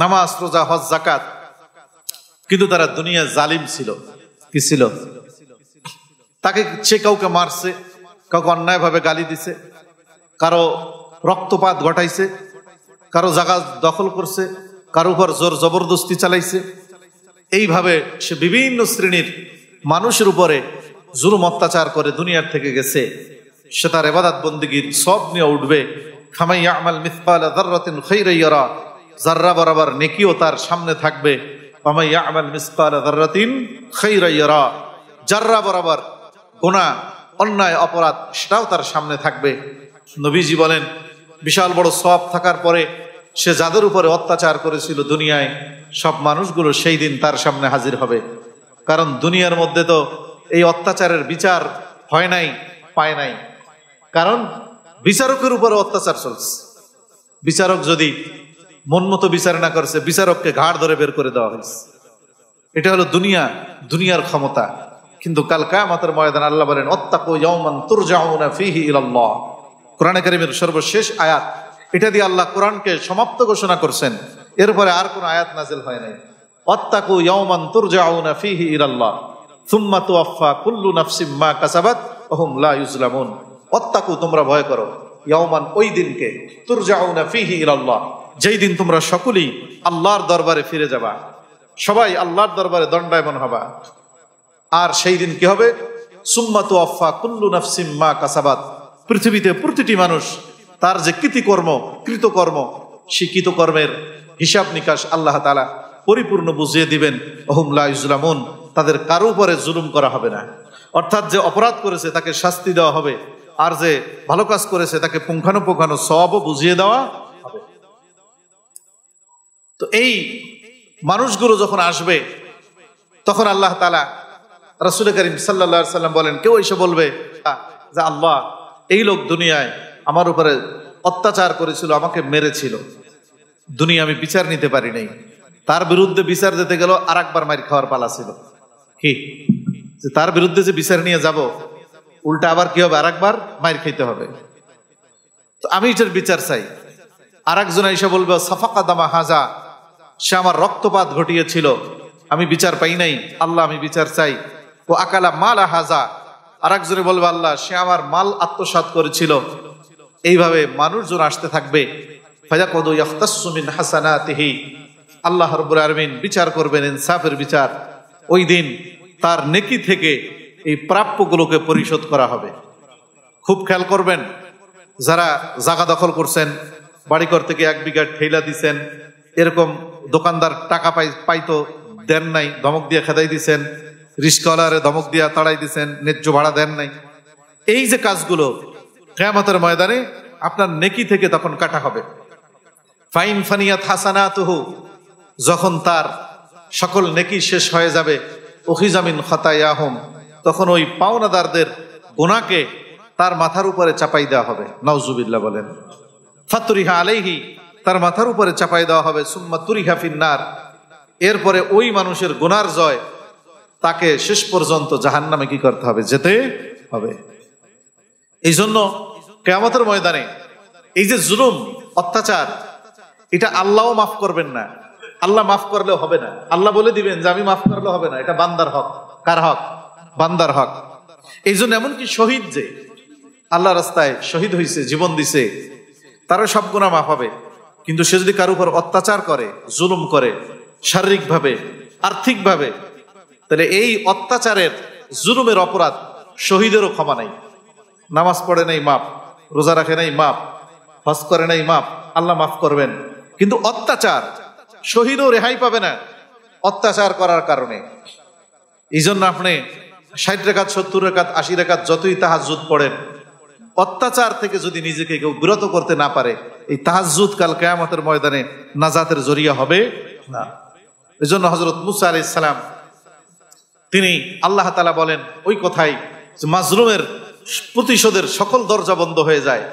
নামাজ, রোজা, হজ, যাকাত, কিন্তু তারা দুনিয়া জালিম ছিল। কি ছিল? তাকে সে কাউকে মারছে, কাউকে অন্যায়ভাবে গালি দিছে, কারো রক্তপাত ঘটাইছে, কারো জায়গা দখল করছে, কারো উপর জোর জবরদস্তি চালাইছে। এইভাবে সে বিভিন্ন শ্রেণীর মানুষের উপরে জুলুম অত্যাচার করে দুনিয়ার থেকে গেছে। সে তার ইবাদত বন্দেগীর সব নিয়ে উঠবে। ফামান ইয়ামাল মিসকালা যাররাতিন খায়রান ইয়ারা যাররা বরাবর নেকিও তার সামনে থাকবে। ওয়া মান ইয়া'মাল মিসকালা যাররাতিন খায়রান ইয়ারা, যাররা বরাবর গুনাহ অন্যায় অপরাধ সেটাও তার সামনে থাকবে। নবীজি বলেন বিশাল বড় সওয়াব থাকার পরে সে যাদের উপরে অত্যাচার করেছিল দুনিয়ায়, সব মানুষগুলো সেই দিন তার সামনে হাজির হবে। কারণ দুনিয়ার মধ্যে তো এই অত্যাচারের বিচার হয় নাই, পায় নাই, কারণ বিচারকের উপরে অত্যাচার চলছে। বিচারক যদি মন মতো বিচার না করছে, বিচারককে ঘাড় ধরে বের করে দেওয়া হয়েছে। এটা হলো দুনিয়ার ক্ষমতা। কিন্তু কাল কিয়ামতের ময়দানে আল্লাহ বলেন ওয়াত্তাকু ইয়াওমান তুরজাউনা ফীহি ইলাল্লাহ। কোরআনে কারীমের সর্বশেষ আয়াত, এটা দিয়ে আল্লাহ কোরআনকে সমাপ্ত ঘোষণা করছেন। এরপরে আর কোন আয়াত নাযিল হয় নাই। ওয়াত্তাকু ইয়াওমান তুরজাউনা ফীহি ইলাল্লাহ সুম্মা তুওয়াফফা কুল্লু নাফসিম মা কাসাবাত ওয়া হুম লা ইউজলামুন। ওয়াত্তাকু, তোমরা ভয় করো, ইয়াওমান, ওই দিনকে, তুরজাউনা ফীহি ইলাল্লাহ, যেই দিন তোমরা সকলেই আল্লাহর দরবারে ফিরে যাবা, সবাই আল্লাহর দরবারে দণ্ডায়মান হবা। আর সেই দিন কি হবে? সুম্মা তুওয়াফফা কুল্লু নাফসিম মা কাসাবাত, পৃথিবীতে প্রতিটি মানুষ তার যে কৃতকর্ম সেই কৃতকর্মের হিসাব নিকাশ আল্লাহ তাআলা পরিপূর্ণ বুঝিয়ে দিবেন। ওহুম লা ইউজলামুন, তাদের কারো উপরে জুলুম করা হবে না। অর্থাৎ যে অপরাধ করেছে তাকে শাস্তি দেওয়া হবে, আর যে ভালো কাজ করেছে তাকে পুঙ্খানুপুঙ্খানু সওয়াবও বুঝিয়ে দেওয়া হবে। তো এই মানুষগুলো যখন আসবে তখন আল্লাহ তাআলা, রাসূল করিম সাল্লাল্লাহু আলাইহি সাল্লাম বলেন, কেউ এসে বলবে যে আল্লাহ, এই লোক দুনিয়ায় আমার উপরে অত্যাচার করেছিল, আমাকে মেরেছিল, দুনিয়া আমি বিচার নিতে পারি নাই, তার বিরুদ্ধে বিচার দিতে গেল আর একবার মার খাওয়ার পালা ছিল। কি যে তার বিরুদ্ধে যে বিচার নিয়ে যাব, উল্টা আবার কি হবে? আর একবার মার খেতে হবে। তো আমি এটার বিচার চাই। আর একজন এসে বলবে সাফাকা দামা হাজা, সে আমার রক্তপাত ঘটিয়েছিল, আমি বিচার পাই নাই, আল্লাহ আমি বিচার চাই। ও আকালা মালা হাজা, আর একজনে বলবে আল্লাহ, সে আমার মাল আত্মসাৎ করেছিল। এইভাবে মানুষজন আসতে থাকবে। ফায়াকুদু ইয়াখতাসসু মিন হাসানাতিহি, আল্লাহ রাব্বুল আলামিন বিচার করবেন, ইনসাফের বিচার। ওই দিন তার নেকি থেকে এই প্রাপ্যগুলোকে পরিশোধ করা হবে। খুব খেয়াল করবেন, যারা জায়গা দখল করছেন, বাড়িঘর থেকে 1 বিঘা ঠেলা দিছেন, এরকম দোকানদার টাকা পাইতো দেন নাই, ধমক দিয়ে খেদাই দিছেন, রিস্কাওয়ালারে ধমক দিয়ে তাড়াই দিছেন, ন্যায্য ভাড়া দেন নাই, এই যে কাজগুলো কিয়ামতের ময়দানে আপনার নেকি থেকে তখন কাটা হবে। ফাইন ফানিয়াত হাসানাতুহু, যখন তার সকল নেকি শেষ হয়ে যাবে, উখিযা মিন খাতায়াহুম, তখন ওই পাওনাদারদের গুনাহকে তার মাথার উপরে চাপাই দেওয়া হবে। নাউজুবিল্লাহ বলেন। ফাতুরিহা আলাইহি, তার মাথার উপরে চাপাই দেওয়া হবে। সুম্মা তুরিহা ফিন্নার, এরপরে ওই মানুষের গুনার জয় তাকে শেষ পর্যন্ত জাহান্নামে কি করতে হবে? যেতে হবে। এই জন্য কিয়ামতের ময়দানে এই যে জুলুম, অত্যাচার, এটা আল্লাহও মাফ করবেন না। আল্লাহ মাফ করলেও হবে না। আল্লাহ বলে দিবেন যে আমি মাফ করলে হবে না, এটা বান্দার হক। কার হক? বান্দার হক। এই জন্য এমনকি শহীদ যে আল্লাহ রাস্তায় শহীদ হয়েছে, জীবন দিছে, তারও সব গুনাহ মাফ হবে। কিন্তু সে যদি কারো উপর অত্যাচার করে, জুলুম করে, শারীরিকভাবে, আর্থিকভাবে, তাহলে এই অত্যাচারের, জুলুমের অপরাধ শহীদেরও ক্ষমা নাই। নামাজ পড়ে নাই, মাপ। রোজা রাখে নাই, মাপ। হজ করে নাই, মাপ। আল্লাহ মাফ করবেন। কিন্তু অত্যাচার, শহীদও রেহাই পাবে না অত্যাচার করার কারণে। এই জন্য আপনি 60 রাকাত, 70 রাকাত, 80 রাকাত যতই তাহাজ্জুদ পড়েন, অত্যাচার থেকে যদি নিজেকে কেউ বিরত করতে না পারে, এই তাহাজ্জুদ কাল কিয়ামতের ময়দানে নাজাতের জরিয়া হবে না। এই জন্য হযরত মুসা আলাইহিস সালাম, তিনি, আল্লাহ তাআলা বলেন ওই কথাই, মাজলুমের প্রতিশোধের সকল দরজা বন্ধ হয়ে যায়,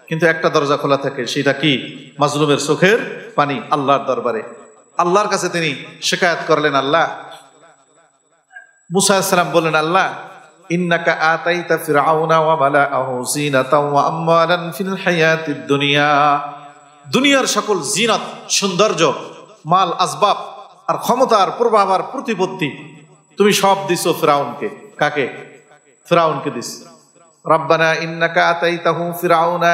কিন্তু একটা দরজা খোলা থাকে, সেটা কি? মাজলুমের চোখের পানি। আল্লাহর দরবারে আল্লাহর কাছে তিনি শিকায়াত করলেন। আল্লাহ, মুসা আলাইহিস সালাম বললেন, আল্লাহ, ইন্নাকা আতাইতা ফিরআউনা ওয়া মালাআহু জিনাতাও ওয়া আমওয়ালান ফিল হায়াতিদ দুনিয়া, দুনিয়ার সকল জিনাত, সৌন্দর্য, মাল, আসবাব আর ক্ষমতা আর প্রভাব আর প্রতিপত্তি তুমি সব দিছো ফিরআউনকে। কাকে? ফিরআউনকে দিস। রব্বানা ইন্নাকা আতাইতাহু ফিরআউনা,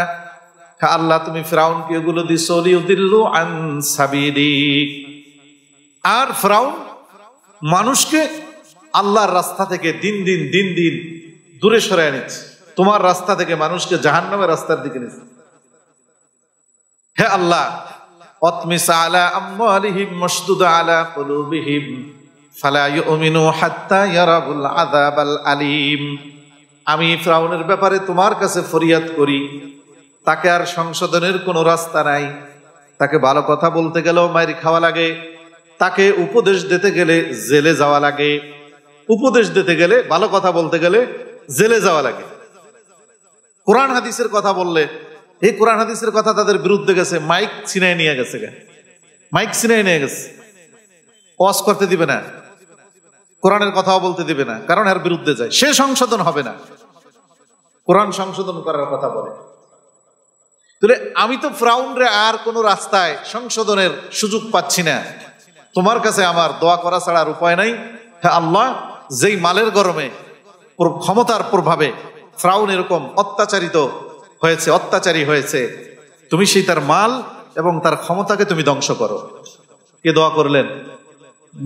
আল্লাহ তুমি ফিরআউনকে এগুলো দিছো লিউদিল্লু আন সাবিলিক। আর ফিরআউন মানুষকে আল্লাহর রাস্তা থেকে দিন দিন দূরে সরায় নিচ্ছে। তোমার রাস্তা থেকে মানুষকে জাহান্নামের রাস্তার দিকে নিচ্ছে। হে আল্লাহ, অতমিস আলা আমওয়ালিহিম মাশদুদ আলা কুলুবিহিম ফালা ইউমিনু হাত্তা ইয়ারাবুল আযাবাল আলীম। আমি ফিরআউনের ব্যাপারে তোমার কাছে ফরিয়াদ করি, তাকে আর সংশোধনের কোনো রাস্তা নাই। তাকে ভালো কথা বলতে গেলেও মাইর খাওয়া লাগে, তাকে উপদেশ দিতে গেলে জেলে যাওয়া লাগে, উপদেশ দিতে গেলে ভালো কথা বলতে গেলে জেলে যাওয়া লাগে। কোরআন হাদিসের কথা বললে এই কোরআন হাদিসের কথা তাদের বিরুদ্ধে গেছে, মাইক ছিনাই নিয়ে গেছে, মাইক ছিনাই নিয়ে গেছে, ওয়াজ করতে দিবে না, কোরআনের কথাও বলতে দিবে না, কারণ এর বিরুদ্ধে যায়, সে সংশোধন হবে না। কোরআন সংশোধন করার কথা বলে। তাহলে আমি তো ফিরআউনরে আর কোন রাস্তায় সংশোধনের সুযোগ পাচ্ছি না, তোমার কাছে আমার দোয়া করা ছাড়া আর উপায় নাই। হ্যাঁ আল্লাহ, যেই মালের গরমে ক্ষমতার প্রভাবে ফিরআউন এরকম অত্যাচারী হয়েছে, তুমি সেই তার মাল এবং তার ক্ষমতাকে তুমি ধ্বংস করো। কে দোয়া করলেন?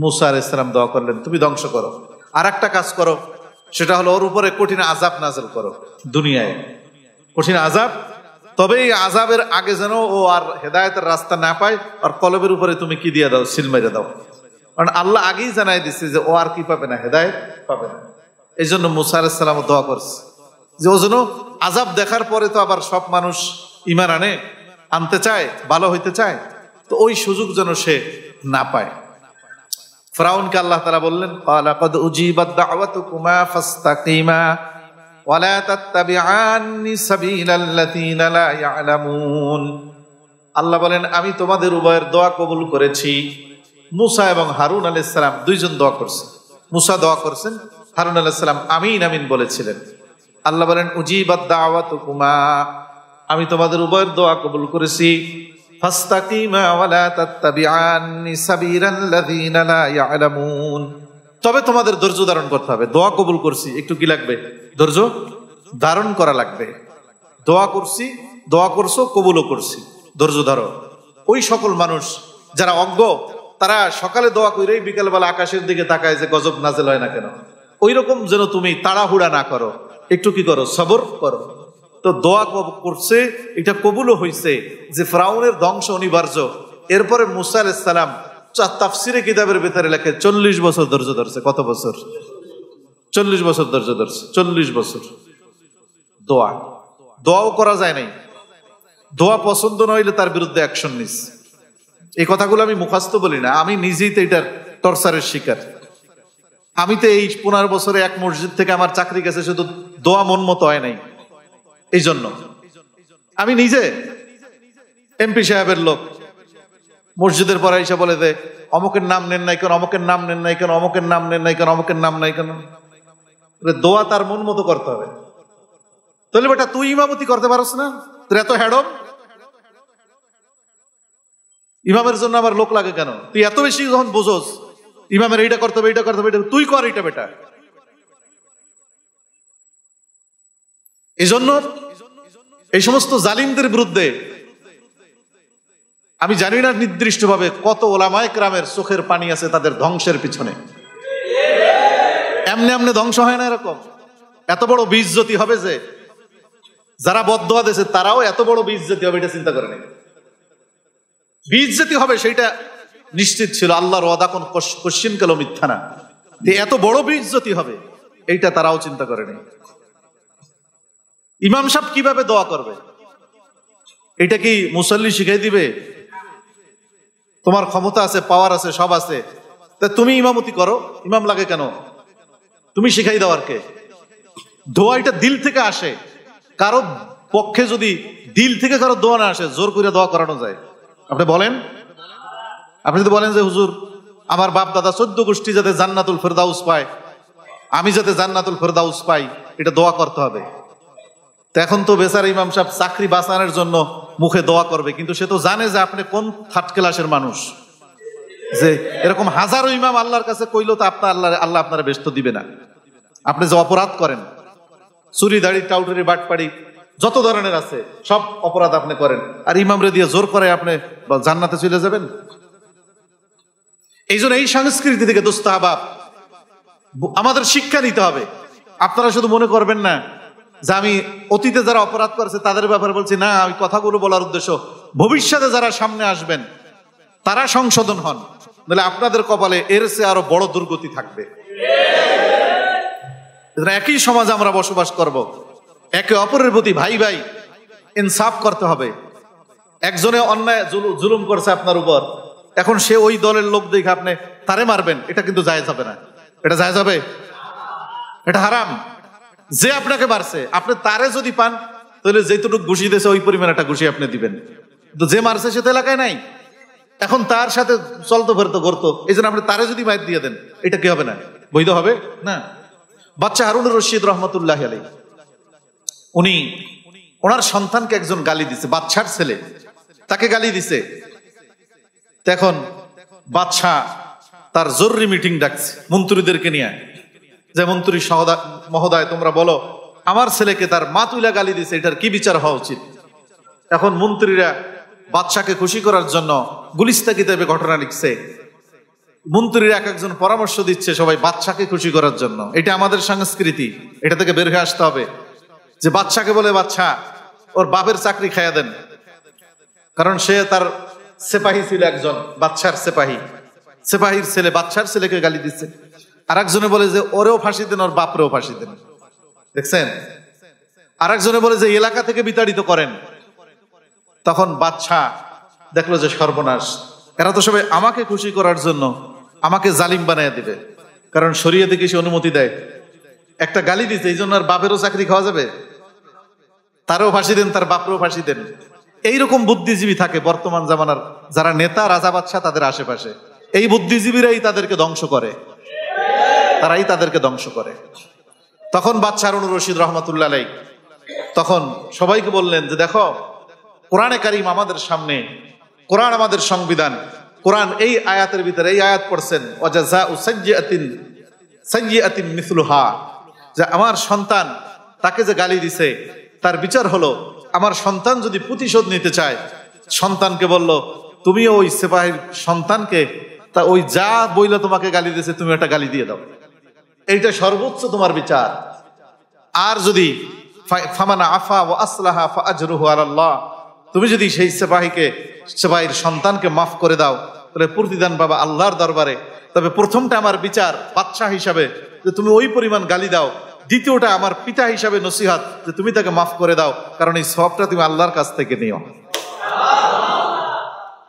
মুসা আলাইহিস সালাম দোয়া করলেন, তুমি ধ্বংস করো। আর একটা কাজ করো, সেটা হলো ওর উপরে কঠিন আযাব নাযিল করো, দুনিয়ায় কঠিন আযাব। তবে এই আযাবের আগে যেন ও আর হেদায়েতের রাস্তা না পায়, আর কলবের উপরে তুমি কি দিয়ে দাও? সিল মেরে দাও। কারণ আল্লাহ আগেই জানাই দিচ্ছে যে ও আর কি পাবে না? হেদায়েত পাবে না। এই জন্য মুসা আলাইহিস সালাম দোয়া করছে যে ও যেন আযাব দেখার পরে তো আবার সব মানুষ ঈমান আনতে চায়, ভালো হইতে চায়, তো ওই সুযোগ যেন সে না পায়। ফিরআউনকে আল্লাহ তাআলা বললেন, ক্বালা ক্বাদ উজিবাত দাওয়াতুকুমা ফাসতাকিমা ওয়ালা তাত্তাবিআনি সাবিলাল্লাযীনা লা ইয়ালামুন। আল্লাহ বলেন, আমি তোমাদের উভয়ের দোয়া কবুল করেছি। মুসা এবং হারুন আলাইহিস সালাম দুইজন দোয়া করছেন। মুসা দোয়া করছেন, হারুন আলাইহিস সালাম আমিন আমিন বলেছিলেন। আল্লাহ বলেন, উজিবাত দাওয়াতুকুমা, আমি তোমাদের উভয়ের দোয়া কবুল করেছি। ফাসতাকিমা ওয়ালা তাত্তাবিআনি সাবিলাল্লাযীনা লা ইয়ালামুন। তবে তোমাদের ধৈর্য ধারণ করতে হবে। দোয়া কবুল করছি, একটু কি লাগবে? ধৈর্য ধারণ করা লাগবে। দোয়া করছি, দোয়া করছো, কবুলও করছি, ধৈর্য ধরো। ওই সকল মানুষ যারা অজ্ঞ, তারা সকালে দোয়া করেই বিকেলবেলা আকাশের দিকে তাকায় যে গজব নাজেল হয় না কেন। ওই রকম যেন তুমি তাড়াহুড়া না করো, একটু কি করো? সবর করো। তো দোয়া করছে, এটা কবুলও হয়েছে যে ফিরআউনের ধ্বংস অনিবার্য। এরপরে মুসা আলাইহিস সালাম তাফসিরে কিতাবের ভিতরে লেখে 40 বছর ধৈর্য ধরছে। কত বছর? 40 বছর ধৈর্য ধরছে। 40 বছর দোয়াও করা যায় নাই। দোয়া পছন্দ নইলে তার বিরুদ্ধে অ্যাকশন নিস। এই কথাগুলো আমি মুখস্থ বলি না, আমি নিজেই তো এটার টর্চারের শিকার। আমি তো এই 15 বছরে এক মসজিদ থেকে আমার চাকরি গেছে, শুধু দোয়া মন মতো হয় নাই। এই জন্য আমি নিজে এমপি সাহেবের লোক, মসজিদের পরে এসে বলে যে অমুকের নাম নেন নাই কেন, অমুকের নাম নেন নাই কেন, অমুকের নাম নেন নাই কেন, অমুকের নাম নাই কেন। দোয়া তার মন মতো করতে হবে। তাহলে বেটা তুই ইমামতি করতে পারস না? তোর এত হ্যাডম, ইমামের জন্য আমার লোক লাগে কেন? তুই এত বেশি যখন বোঝোস ইমামের এইটা করতে হবে, এইটা করতে হবে, তুই কর এটা বেটা। এই জন্য এই সমস্ত জালিমদের বিরুদ্ধে আমি জানি না নির্দিষ্টভাবে কত ওলামায়ে কেরামের চোখের পানি আছে তাদের ধ্বংসের পিছনে। এমনি এমনি ধ্বংস হয় না এরকম। এত বড় বেইজ্জতি হবে যে যারা বদদোয়া দিয়েছে তারাও এত বড় বেইজ্জতি হবে এটা চিন্তা করে নাই। বেইজ্জতি হবে সেটা নিশ্চিত ছিল, আল্লাহর ওয়াদা কোন কোশ্চিন কালো মিথ্যা না। এত বড় বেইজ্জতি হবে এইটা তারাও চিন্তা করে নাই। ইমাম সাহেব কিভাবে দোয়া করবে এটা কি মুসল্লি শিখাই দিবে? তোমার ক্ষমতা আছে, পাওয়ার আছে, সব আছে, তা তুমি ইমামতি করো, ইমাম লাগে কেন? তুমি শিখাই দাও আর কে? দোয়া এটা দিল থেকে আসে। কারো পক্ষে যদি দিল থেকে কারো দোয়া না আসে, জোর করে দোয়া করানো যায়? আপনি বলেন, আপনি যদি বলেন যে হুজুর আমার বাপ দাদা 14 গোষ্ঠী যাতে জান্নাতুল ফেরদাউস পায়, আমি যাতে জান্নাতুল ফেরদাউস পাই, এটা দোয়া করতে হবে। তো এখন তো বেচারা ইমাম সাহেব চাকরি বাঁচানোর জন্য মুখে দোয়া করবে, কিন্তু সে তো জানে যে আপনি কোন থার্ড ক্লাসের মানুষ, যে এরকম হাজারো ইমাম আল্লাহর কাছে কইলো তো আল্লাহ আপনারা বেস্ত দিবে না। আপনি যে অপরাধ করেন, চুরি দাড়ি টাউটারি বাটপাড়ি যত ধরনের আছে সব অপরাধ আপনি করেন, আর ইমামরে দিয়ে জোর করে আপনি জান্নাতে চলে যাবেন? এই জন্য এই সংস্কৃতি থেকে দুস্তাহবাব আমাদের শিক্ষা নিতে হবে। আপনারা শুধু মনে করবেন না যে আমি অতীতে যারা অপরাধ করেছে তাদের ব্যাপারে বলছি, না, আমি কথাগুলো বলার উদ্দেশ্য ভবিষ্যতে যারা সামনে আসবেন তারা সংশোধন হন, নাহলে আপনাদের কপালে এর চেয়ে আরো বড় দুর্গতি থাকবে। একই সমাজে আমরা বসবাস করব, একে অপরের প্রতি ভাই ভাই ইনসাফ করতে হবে। একজনে অন্যায় জুলুম করছে আপনার উপর, এখন সে ওই দলের লোক দেখে আপনি তারে মারবেন, এটা কিন্তু জায়েজ হবে না। এটা জায়েজ হবে? এটা হারাম। যে আপনাকে মারছে আপনি তারে যদি পান, তাহলে যেটুকু ঘুষি দিয়েছে ওই পরিমাণ একটা ঘুষি আপনি দিবেন। তো যে মারছে সে তো এলাকায় নাই, এখন তার সাথে চলতো ফেরতো করতো, এই জন্য আপনি তারে যদি মাইর দিয়ে দেন, এটা কি হবে না? বৈধ হবে না। বাচ্চা হারুনুর রশিদ রহমতুল্লাহ আলাইহি, উনি ওনার সন্তানকে একজন গালি দিছে, বাচ্চার ছেলে তাকে গালি দিছে। এখন বাদশা তার জরুরি মিটিং ডাকছে মন্ত্রীদেরকে নিয়ে, যে মন্ত্রী মহোদয় তোমরা বলো আমার ছেলেকে তার মা তুইলা গালি দিছে, এটার কি বিচার হওয়া উচিত। এখন মন্ত্রীরা বাদশাকে খুশি করার জন্য গুলিস্তা কিতাবে ঘটনা লিখছে। মন্ত্রীরা এক একজন পরামর্শ দিচ্ছে সবাই বাদশাকে খুশি করার জন্য। এটা আমাদের সংস্কৃতি, এটা থেকে বের হয়ে আসতে হবে। যে বাদশাকে বলে, বাদশা ওর বাপের চাকরি খাইয়া দেন, কারণ সে তার সেপাহী ছিল, একজন বাদশার সেপাহীর ছেলে বাদশার ছেলেকে গালি দিচ্ছে। আর একজনে বলে যে ওরেও ফাঁসি দেন, ওর বাপরেও ফাঁসি দেন। দেখছেন? আর একজনে বলে যে এলাকা থেকে বিতাড়িত করেন। তখন বাদশা দেখলো যে সর্বনাশ, এরা তো সবাই আমাকে খুশি করার জন্য আমাকে জালিম বানায় দিবে, কারণ শরীয়তে কি সে অনুমতি দেয়? একটা গালি দিতে এই জন্য আর বাপেরও চাকরি খাওয়া যাবে? তারও ফাঁসি দেন, তার বাপরেও ফাঁসি দেন। এইরকম বুদ্ধিজীবী থাকে বর্তমান জামানার যারা নেতা রাজা বাদশা তাদের আশেপাশে। এই বুদ্ধিজীবীরাই তাদেরকে ধ্বংস করে, তারাই তাদেরকে ধ্বংস করে। তখন বাদশা হারুনুর রশিদ রহমতুল্লাহ আলাইহি তখন সবাইকে বললেন যে দেখো, কোরআনে কারিম আমাদের সামনে, কোরআন আমাদের সংবিধান। কোরআন এই আয়াতের ভিতরে এই আয়াত পড়ছেন, ওয়াজাযাউ সাইয়্যাতিন মিসলুহা, যে আমার সন্তান তাকে যে গালি দিছে তার বিচার হলো, আমার সন্তান যদি প্রতিশোধ নিতে চায়, সন্তানকে বলল তুমিও ওই সেপাহীর সন্তানকে তা ওই যা বইলা তোমাকে গালি দিয়েছে তুমি একটা গালি দিয়ে দাও, এইটা সর্বোচ্চ তোমার বিচার। আর যদি ফামানা আফা ওয়া আসলাহা ফাআজরুহু আলাল্লাহ, তুমি যদি সেই সেপাহীর সন্তানকে মাফ করে দাও, তাহলে প্রতিদান পাবা আল্লাহর দরবারে। তবে প্রথমটা আমার বিচার বাদশা হিসাবে যে তুমি ওই পরিমাণ গালি দাও, দ্বিতীয়টা আমার পিতা হিসাবে নসিহত যে তুমি তাকে মাফ করে দাও, কারণ এই সওয়াবটা তুমি আল্লাহর কাছ থেকে নিও।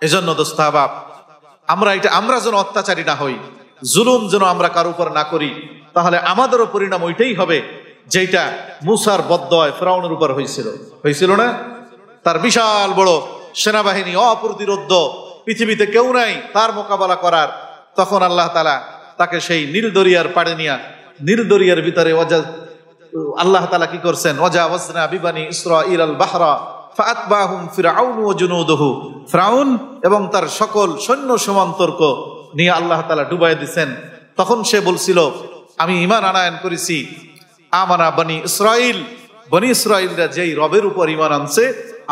এজন্য দোস্ত আহবাব, আমরা যেন অত্যাচারী না হই, জুলুম যেন আমরা কারো উপর না করি, তাহলে আমাদেরও পরিণাম ওইটাই হবে যেটা মুসার বদ্দয় ফিরআউনের উপর হয়েছিল না? তার বিশাল বড় সেনাবাহিনী, অপ্রতিরোধ্য, পৃথিবীতে কেউ নাই তার মোকাবেলা করার। তখন আল্লাহ তাআলা তাকে সেই নীল দরিয়ার পাড়ে নিয়ে, নীল দরিয়ার ভিতরে আল্লাহ তাআলা কি করছেন, ওয়াজাওয়াজনা বিবানি ইসরাঈল আল বাহরা ফাআতবাহুম ফিরআউন ওয়া জুনুদুহু, ফিরআউন এবং তার সকল সৈন্য সমান্তর্ক নিয়ে আল্লাহ তাআলা ডুবাই দিয়েছেন। তখন সে বলছিল আমি ঈমান আনয়ন করেছি, আমানা বনি ইসরাঈল, বনি ইসরাঈলরা যেই রবের উপর ঈমান আনছে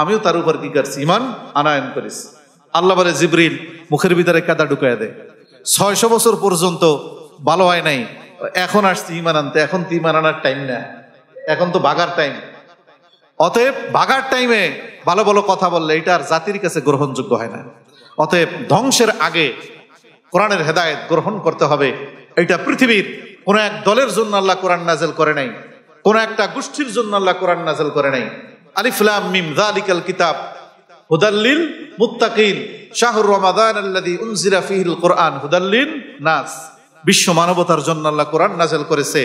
আমিও তার উপর কি করছি, ঈমান আনয়ন করেছি। আল্লাহ বলে জিবরিল মুখের ভিতরে কাদা ঢুকায় দেয়। 600 বছর পর্যন্ত ভালো হয় নাই, এখন আসছি ঈমান আনতে, এখন তো ঈমান আনার টাইম না, এখন তো ভাগার টাইম। অতএব ভাগার টাইমে ভালো ভালো কথা বললে এটা আর জাতির কাছে গ্রহণযোগ্য হয় না। অতএব ধ্বংসের আগে কোরআনের হেদায়েত গ্রহণ করতে হবে। এটা পৃথিবীর কোন এক দলের জন্য আল্লাহ কোরআন নাযিল করে নাই, কোন একটা গোষ্ঠীর জন্য আল্লাহ কোরআন নাযিল করে নাই। আলিফ লাম মিম যালিকাল কিতাব হুদাল লিল মুত্তাকিন শাহরু রমাদান আল্লাযী উনজিলা ফীহিল কুরআন হুদাল লিন নাস। বিশ্ব মানবতার জন্য আল্লাহ কোরআন নাযিল করেছে।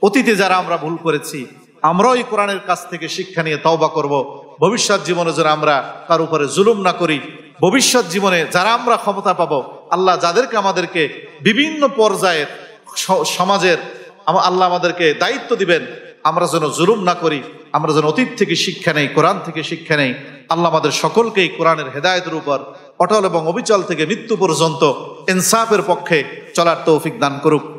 অতীতে যারা আমরা ভুল করেছি, আমরাও এই কোরআনের কাছ থেকে শিক্ষা নিয়ে তওবা করব। ভবিষ্যৎ জীবনে যেন আমরা কার উপরে জুলুম না করি। ভবিষ্যৎ জীবনে যারা আমরা ক্ষমতা পাবো, আল্লাহ যাদেরকে আমাদেরকে বিভিন্ন পর্যায়ের সমাজের আল্লাহ আমাদেরকে দায়িত্ব দিবেন, আমরা যেন জুলুম না করি, আমরা যেন অতীত থেকে শিক্ষা নেই, কোরআন থেকে শিক্ষা নেই। আল্লাহ আমাদের সকলকেই কোরআনের হেদায়েতের উপর অটল এবং অবিচল থেকে মৃত্যু পর্যন্ত ইনসাফের পক্ষে চলার তৌফিক দান করুক।